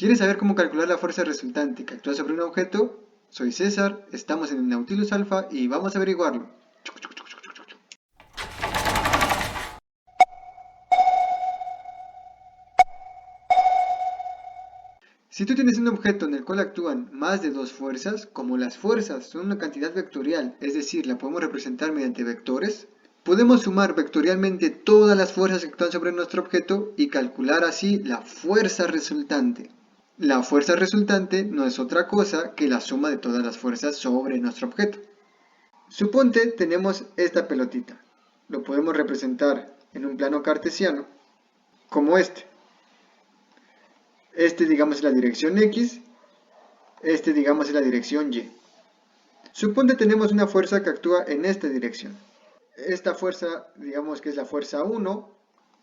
¿Quieres saber cómo calcular la fuerza resultante que actúa sobre un objeto? Soy César, estamos en el Nautilus Alpha y vamos a averiguarlo. Si tú tienes un objeto en el cual actúan más de dos fuerzas, como las fuerzas son una cantidad vectorial, es decir, la podemos representar mediante vectores, podemos sumar vectorialmente todas las fuerzas que actúan sobre nuestro objeto y calcular así la fuerza resultante. La fuerza resultante no es otra cosa que la suma de todas las fuerzas sobre nuestro objeto. Suponte tenemos esta pelotita. Lo podemos representar en un plano cartesiano como este. Este digamos es la dirección X, este digamos es la dirección Y. Suponte tenemos una fuerza que actúa en esta dirección. Esta fuerza digamos que es la fuerza 1.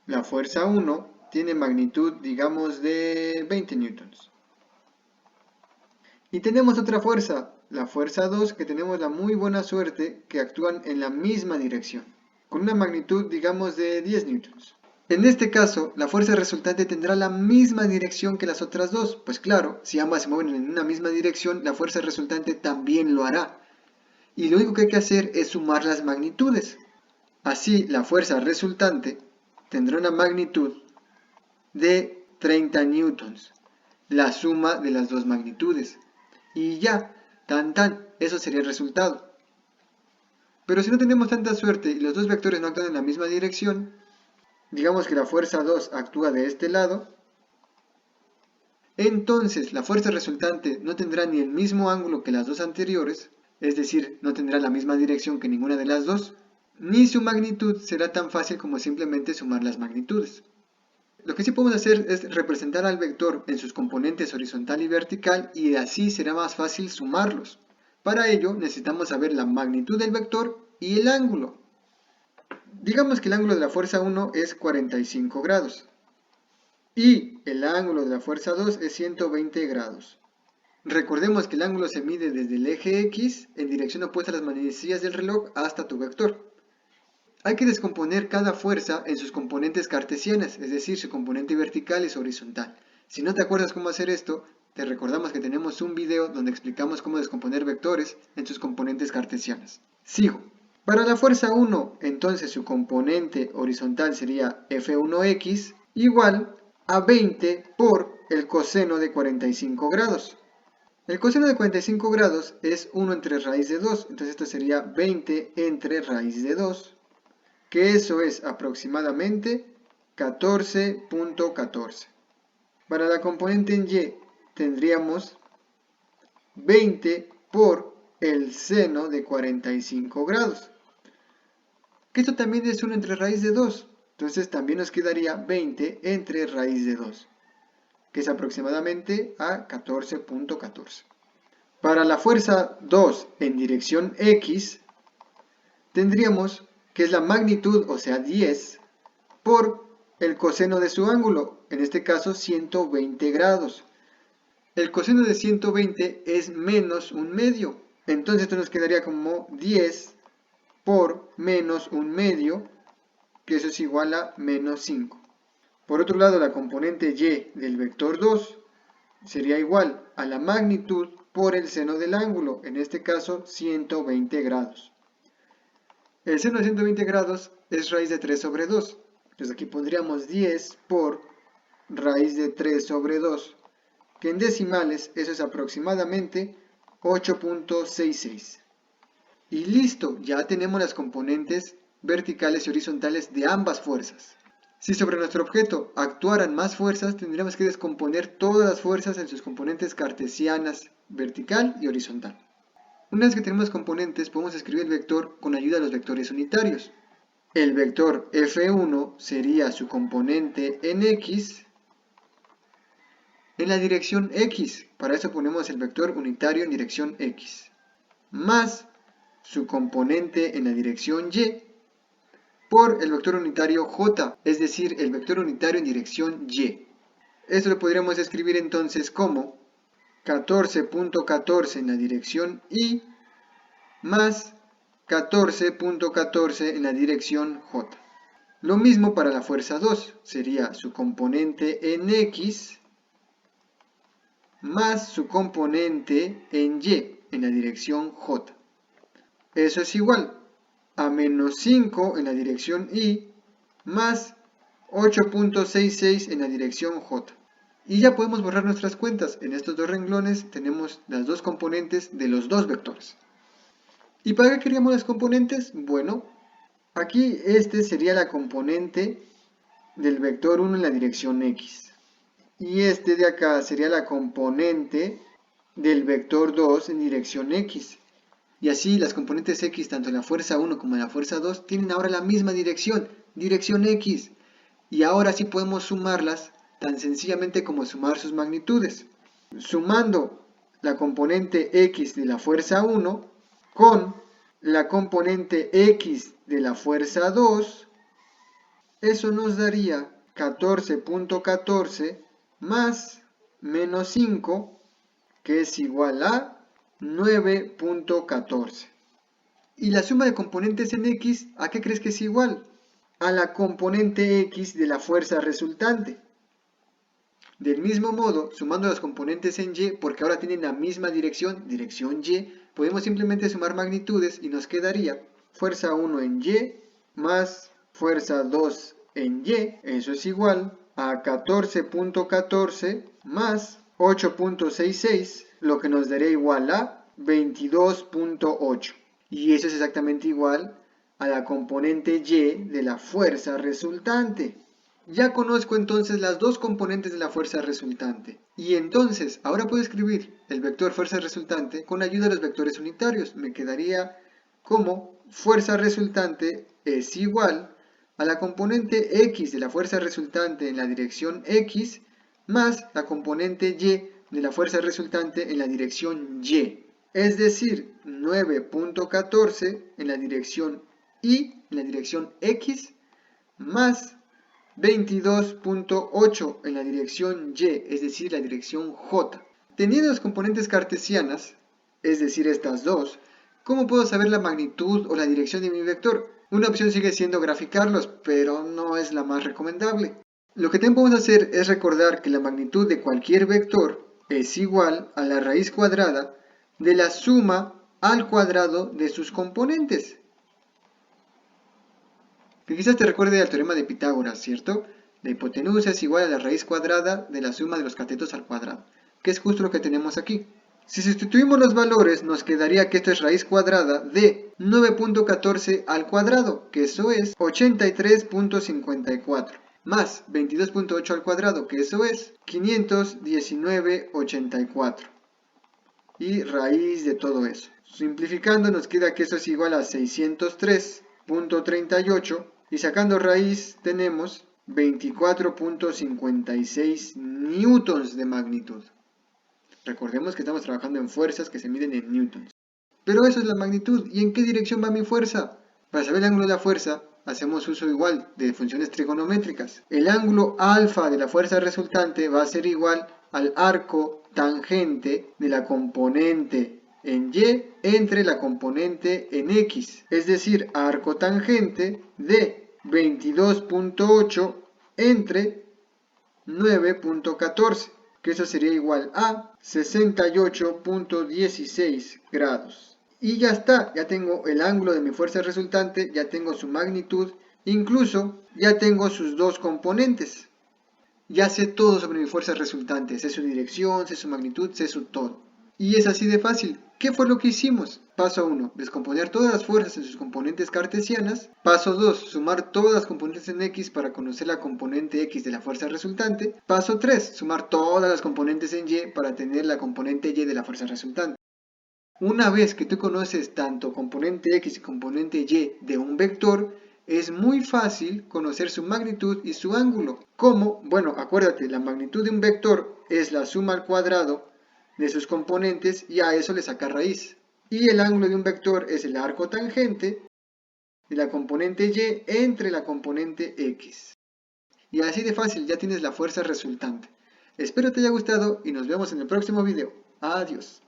La fuerza 1 tiene magnitud digamos de 20 newtons. Y tenemos otra fuerza, la fuerza 2, que tenemos la muy buena suerte que actúan en la misma dirección, con una magnitud digamos de 10 newtons. En este caso, la fuerza resultante tendrá la misma dirección que las otras dos, pues claro, si ambas se mueven en una misma dirección, la fuerza resultante también lo hará. Y lo único que hay que hacer es sumar las magnitudes. Así, la fuerza resultante tendrá una magnitud de 30 newtons, la suma de las dos magnitudes. Y ya, eso sería el resultado. Pero si no tenemos tanta suerte y los dos vectores no actúan en la misma dirección, digamos que la fuerza 2 actúa de este lado, entonces la fuerza resultante no tendrá ni el mismo ángulo que las dos anteriores, es decir, no tendrá la misma dirección que ninguna de las dos, ni su magnitud será tan fácil como simplemente sumar las magnitudes. Lo que sí podemos hacer es representar al vector en sus componentes horizontal y vertical y así será más fácil sumarlos. Para ello necesitamos saber la magnitud del vector y el ángulo. Digamos que el ángulo de la fuerza 1 es 45 grados y el ángulo de la fuerza 2 es 120 grados. Recordemos que el ángulo se mide desde el eje X en dirección opuesta a las manecillas del reloj hasta tu vector. Hay que descomponer cada fuerza en sus componentes cartesianas, es decir, su componente vertical y su horizontal. Si no te acuerdas cómo hacer esto, te recordamos que tenemos un video donde explicamos cómo descomponer vectores en sus componentes cartesianas. Sigo. Para la fuerza 1, entonces su componente horizontal sería F1x igual a 20 por el coseno de 45 grados. El coseno de 45 grados es 1 entre raíz de 2, entonces esto sería 20 entre raíz de 2. Que eso es aproximadamente 14.14. Para la componente en Y tendríamos 20 por el seno de 45 grados. Que esto también es 1 entre raíz de 2. Entonces también nos quedaría 20 entre raíz de 2, que es aproximadamente a 14.14. Para la fuerza 2 en dirección X, tendríamos que es la magnitud, o sea 10, por el coseno de su ángulo, en este caso 120 grados. El coseno de 120 es menos un medio, entonces esto nos quedaría como 10 por menos un medio, que eso es igual a menos 5. Por otro lado, la componente y del vector 2 sería igual a la magnitud por el seno del ángulo, en este caso 120 grados. El seno de 120 grados es raíz de 3 sobre 2. Entonces aquí pondríamos 10 por raíz de 3 sobre 2, que en decimales eso es aproximadamente 8.66. Y listo, ya tenemos las componentes verticales y horizontales de ambas fuerzas. Si sobre nuestro objeto actuaran más fuerzas, tendríamos que descomponer todas las fuerzas en sus componentes cartesianas, vertical y horizontal. Una vez que tenemos componentes, podemos escribir el vector con ayuda de los vectores unitarios. El vector F1 sería su componente en X en la dirección X. Para eso ponemos el vector unitario en dirección X. Más su componente en la dirección Y por el vector unitario J, es decir, el vector unitario en dirección Y. Esto lo podríamos escribir entonces como 14.14 en la dirección Y más 14.14 en la dirección J. Lo mismo para la fuerza 2, sería su componente en X más su componente en Y, en la dirección J. Eso es igual a menos 5 en la dirección Y más 8.66 en la dirección J. Y ya podemos borrar nuestras cuentas. En estos dos renglones tenemos las dos componentes de los dos vectores. ¿Y para qué queríamos las componentes? Bueno, aquí este sería la componente del vector 1 en la dirección X. Y este de acá sería la componente del vector 2 en dirección X. Y así las componentes X, tanto en la fuerza 1 como en la fuerza 2, tienen ahora la misma dirección, dirección X. Y ahora sí podemos sumarlas tan sencillamente como sumar sus magnitudes. Sumando la componente X de la fuerza 1 con la componente X de la fuerza 2, eso nos daría 14.14 más menos 5, que es igual a 9.14. Y la suma de componentes en X, ¿a qué crees que es igual? A la componente X de la fuerza resultante. Del mismo modo, sumando las componentes en Y, porque ahora tienen la misma dirección, dirección Y, podemos simplemente sumar magnitudes y nos quedaría fuerza 1 en Y más fuerza 2 en Y, eso es igual a 14.14 más 8.66, lo que nos daría igual a 22.8. Y eso es exactamente igual a la componente Y de la fuerza resultante. Ya conozco entonces las dos componentes de la fuerza resultante. Y entonces, ahora puedo escribir el vector fuerza resultante con ayuda de los vectores unitarios. Me quedaría como fuerza resultante es igual a la componente X de la fuerza resultante en la dirección X más la componente Y de la fuerza resultante en la dirección Y. Es decir, 9.14 en la dirección Y, en la dirección X, más 22.8 en la dirección Y, es decir, la dirección J. Teniendo las componentes cartesianas, es decir, estas dos, ¿cómo puedo saber la magnitud o la dirección de mi vector? Una opción sigue siendo graficarlos, pero no es la más recomendable. Lo que también podemos hacer es recordar que la magnitud de cualquier vector es igual a la raíz cuadrada de la suma al cuadrado de sus componentes. Que quizás te recuerde al teorema de Pitágoras, ¿cierto? La hipotenusa es igual a la raíz cuadrada de la suma de los catetos al cuadrado, que es justo lo que tenemos aquí. Si sustituimos los valores, nos quedaría que esto es raíz cuadrada de 9.14 al cuadrado, que eso es 83.54, más 22.8 al cuadrado, que eso es 519.84. Y raíz de todo eso. Simplificando nos queda que eso es igual a 603.38 y sacando raíz tenemos 24.56 newtons de magnitud. Recordemos que estamos trabajando en fuerzas que se miden en newtons. Pero eso es la magnitud. ¿Y en qué dirección va mi fuerza? Para saber el ángulo de la fuerza, hacemos uso igual de funciones trigonométricas. El ángulo alfa de la fuerza resultante va a ser igual al arco tangente de la componente en Y entre la componente en X. Es decir, arco tangente de 22.8 entre 9.14. Que eso sería igual a 68.16 grados. Y ya está, ya tengo el ángulo de mi fuerza resultante, ya tengo su magnitud, incluso ya tengo sus dos componentes. Ya sé todo sobre mi fuerza resultante, sé su dirección, sé su magnitud, sé su todo. Y es así de fácil. ¿Qué fue lo que hicimos? Paso 1, descomponer todas las fuerzas en sus componentes cartesianas. Paso 2, sumar todas las componentes en X para conocer la componente X de la fuerza resultante. Paso 3, sumar todas las componentes en Y para tener la componente Y de la fuerza resultante. Una vez que tú conoces tanto componente X y componente Y de un vector, es muy fácil conocer su magnitud y su ángulo. ¿Cómo? Bueno, acuérdate, la magnitud de un vector es la suma al cuadrado de sus componentes y a eso le saca raíz. Y el ángulo de un vector es el arco tangente de la componente Y entre la componente X. Y así de fácil ya tienes la fuerza resultante. Espero te haya gustado y nos vemos en el próximo video. Adiós.